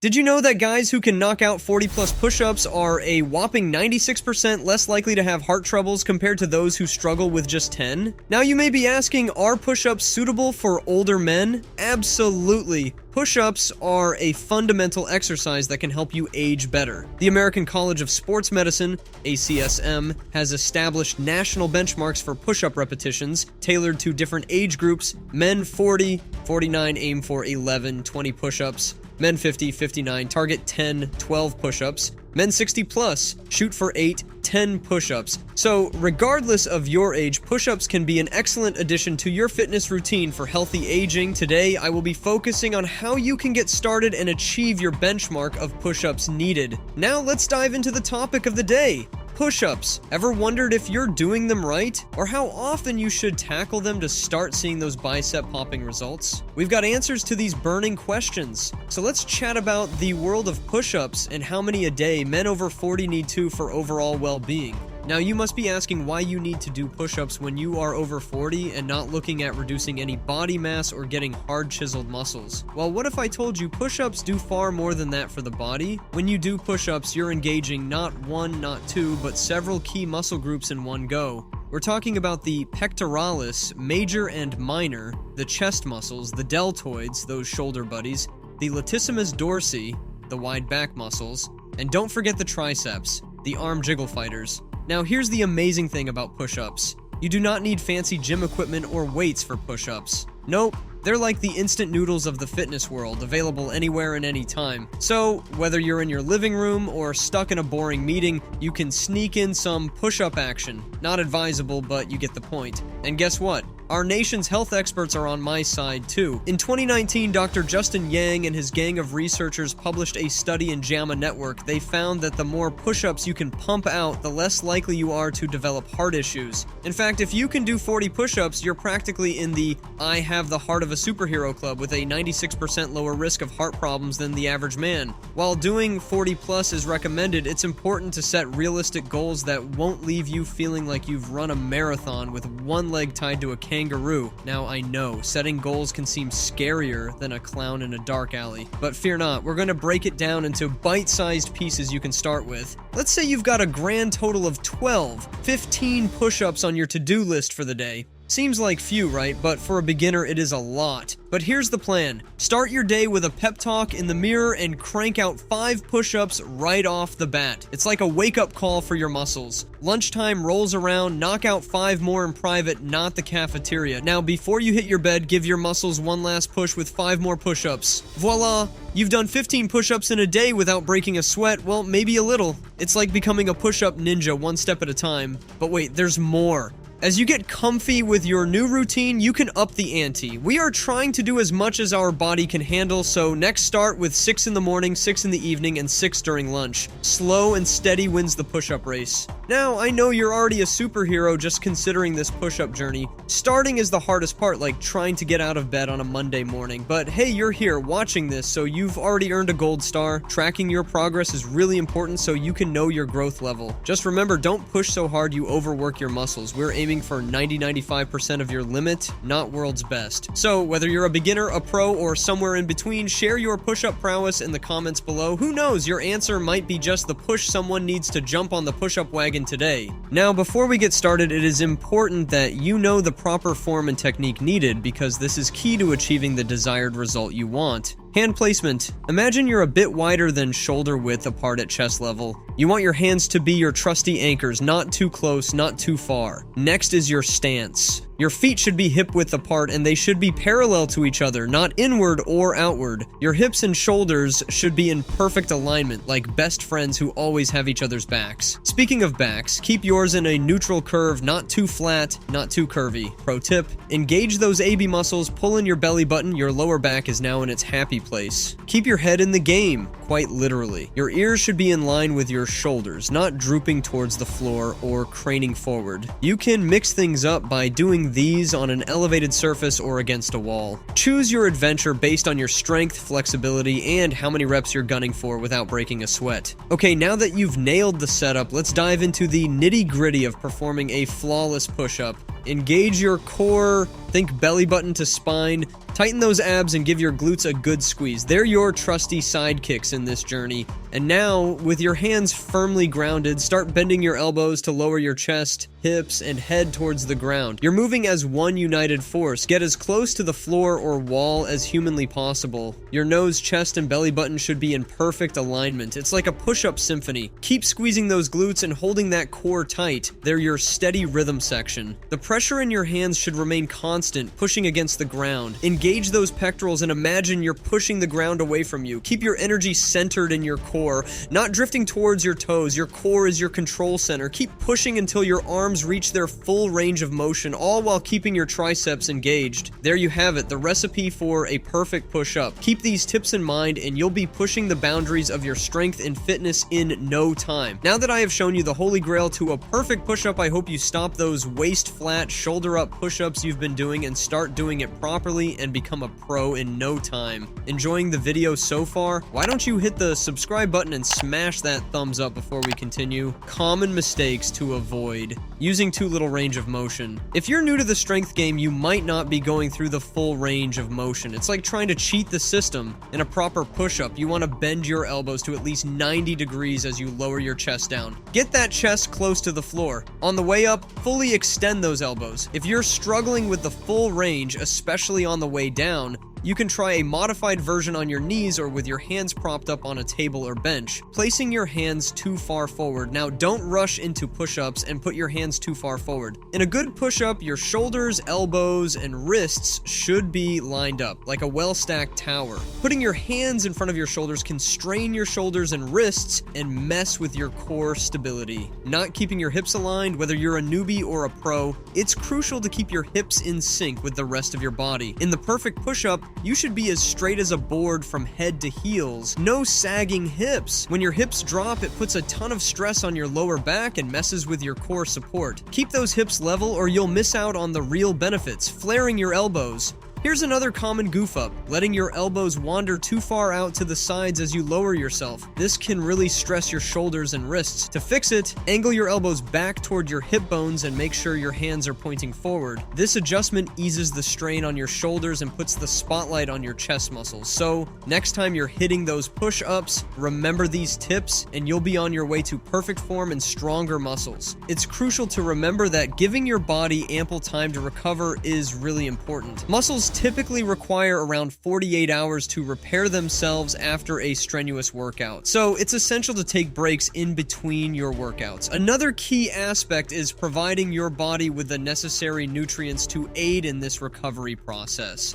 Did you know that guys who can knock out 40 plus push-ups are a whopping 96% less likely to have heart troubles compared to those who struggle with just 10? Now you may be asking, are push-ups suitable for older men? Absolutely. Push-ups are a fundamental exercise that can help you age better. The American College of Sports Medicine, ACSM, has established national benchmarks for push-up repetitions tailored to different age groups. Men 40, 49 aim for 11, 20 push-ups. Men 50, 59 target 10, 12 push-ups. Men 60 plus shoot for 8, 10 push-ups. So regardless of your age, push-ups can be an excellent addition to your fitness routine for healthy aging. Today, I will be focusing on how you can get started and achieve your benchmark of push-ups needed. Now let's dive into the topic of the day. Push-ups. Ever wondered if you're doing them right? Or how often you should tackle them to start seeing those bicep-popping results? We've got answers to these burning questions. So let's chat about the world of push-ups and how many a day men over 40 need to for overall well-being. Now, you must be asking why you need to do push-ups when you are over 40 and not looking at reducing any body mass or getting hard chiseled muscles. Well, what if I told you push-ups do far more than that for the body? When you do push-ups, you're engaging not one, not two, but several key muscle groups in one go. We're talking about the pectoralis, major and minor, the chest muscles, the deltoids, those shoulder buddies, the latissimus dorsi, the wide back muscles, and don't forget the triceps, the arm jiggle fighters. Now here's the amazing thing about push-ups. You do not need fancy gym equipment or weights for push-ups. Nope, they're like the instant noodles of the fitness world, available anywhere and anytime. So, whether you're in your living room or stuck in a boring meeting, you can sneak in some push-up action. Not advisable, but you get the point. And guess what? Our nation's health experts are on my side too. In 2019, Dr. Justin Yang and his gang of researchers published a study in JAMA Network. They found that the more push-ups you can pump out, the less likely you are to develop heart issues. In fact, if you can do 40 push-ups, you're practically in the I have the heart of a superhero club with a 96% lower risk of heart problems than the average man. While doing 40 plus is recommended, it's important to set realistic goals that won't leave you feeling like you've run a marathon with one leg tied to a kangaroo. Now, I know, setting goals can seem scarier than a clown in a dark alley, but fear not, we're going to break it down into bite-sized pieces you can start with. Let's say you've got a grand total of 15 push-ups on your to-do list for the day. Seems like few, right? But for a beginner, it is a lot. But here's the plan. Start your day with a pep talk in the mirror and crank out 5 push-ups right off the bat. It's like a wake-up call for your muscles. Lunchtime rolls around, knock out 5 more in private, not the cafeteria. Now, before you hit your bed, give your muscles one last push with 5 more push-ups. Voila! You've done 15 push-ups in a day without breaking a sweat. Well, maybe a little. It's like becoming a push-up ninja one step at a time. But wait, there's more. As you get comfy with your new routine, you can up the ante. We are trying to do as much as our body can handle, so next start with 6 in the morning, 6 in the evening, and 6 during lunch. Slow and steady wins the push-up race. Now, I know you're already a superhero just considering this push-up journey. Starting is the hardest part, like trying to get out of bed on a Monday morning. But hey, you're here watching this, so you've already earned a gold star. Tracking your progress is really important so you can know your growth level. Just remember, don't push so hard you overwork your muscles. We're aiming for 90-95% of your limit, not world's best. So whether you're a beginner, a pro, or somewhere in between, share your push-up prowess in the comments below. Who knows, your answer might be just the push someone needs to jump on the push-up wagon today. Now, before we get started, it is important that you know the proper form and technique needed, because this is key to achieving the desired result you want. Hand placement. Imagine you're a bit wider than shoulder width apart at chest level. You want your hands to be your trusty anchors, not too close, not too far. Next is your stance. Your feet should be hip width apart and they should be parallel to each other, not inward or outward. Your hips and shoulders should be in perfect alignment, like best friends who always have each other's backs. Speaking of backs, keep yours in a neutral curve, not too flat, not too curvy. Pro tip, engage those AB muscles, pull in your belly button, your lower back is now in its happy place. Keep your head in the game, quite literally. Your ears should be in line with your shoulders, not drooping towards the floor or craning forward. You can mix things up by doing these on an elevated surface or against a wall. Choose your adventure based on your strength, flexibility, and how many reps you're gunning for without breaking a sweat. Okay, now that you've nailed the setup, let's dive into the nitty-gritty of performing a flawless push-up. Engage your core, think belly button to spine, tighten those abs and give your glutes a good squeeze. They're your trusty sidekicks in this journey. And now, with your hands firmly grounded, start bending your elbows to lower your chest, hips, and head towards the ground. You're moving as one united force. Get as close to the floor or wall as humanly possible. Your nose, chest, and belly button should be in perfect alignment. It's like a push-up symphony. Keep squeezing those glutes and holding that core tight. They're your steady rhythm section. The pressure in your hands should remain constant, pushing against the ground. Engage those pectorals and imagine you're pushing the ground away from you. Keep your energy centered in your core, not drifting towards your toes. Your core is your control center. Keep pushing until your arms reach their full range of motion, all while keeping your triceps engaged. There you have it, the recipe for a perfect push-up. Keep these tips in mind and you'll be pushing the boundaries of your strength and fitness in no time. Now that I have shown you the holy grail to a perfect push-up, I hope you stop those waist-flat, shoulder-up push-ups you've been doing and start doing it properly and become a pro in no time. Enjoying the video so far? Why don't you hit the subscribe button and smash that thumbs up before we continue? Common mistakes to avoid. Using too little range of motion. If you're new to the strength game, you might not be going through the full range of motion. It's like trying to cheat the system. In a proper push-up, you want to bend your elbows to at least 90 degrees as you lower your chest down. Get that chest close to the floor. On the way up, fully extend those elbows. If you're struggling with the full range, especially on the way down, you can try a modified version on your knees or with your hands propped up on a table or bench, placing your hands too far forward. Now, don't rush into push-ups and put your hands too far forward. In a good push-up, your shoulders, elbows, and wrists should be lined up, like a well-stacked tower. Putting your hands in front of your shoulders can strain your shoulders and wrists and mess with your core stability. Not keeping your hips aligned, whether you're a newbie or a pro, it's crucial to keep your hips in sync with the rest of your body. In the perfect push-up, you should be as straight as a board from head to heels. No sagging hips. When your hips drop, it puts a ton of stress on your lower back and messes with your core support. Keep those hips level or you'll miss out on the real benefits, flaring your elbows. Here's another common goof up, letting your elbows wander too far out to the sides as you lower yourself. This can really stress your shoulders and wrists. To fix it, angle your elbows back toward your hip bones and make sure your hands are pointing forward. This adjustment eases the strain on your shoulders and puts the spotlight on your chest muscles. So, next time you're hitting those push-ups, remember these tips and you'll be on your way to perfect form and stronger muscles. It's crucial to remember that giving your body ample time to recover is really important. Muscles typically require around 48 hours to repair themselves after a strenuous workout. So it's essential to take breaks in between your workouts. Another key aspect is providing your body with the necessary nutrients to aid in this recovery process.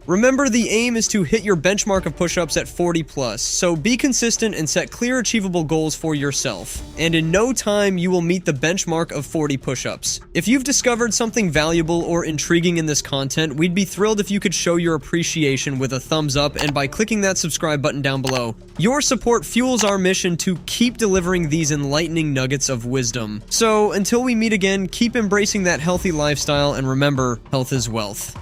Remember, the aim is to hit your benchmark of push-ups at 40 plus, so be consistent and set clear achievable goals for yourself. And in no time, you will meet the benchmark of 40 push-ups. If you've discovered something valuable or intriguing in this content, we'd be thrilled if you could show your appreciation with a thumbs up and by clicking that subscribe button down below. Your support fuels our mission to keep delivering these enlightening nuggets of wisdom. So until we meet again, keep embracing that healthy lifestyle and remember, health is wealth.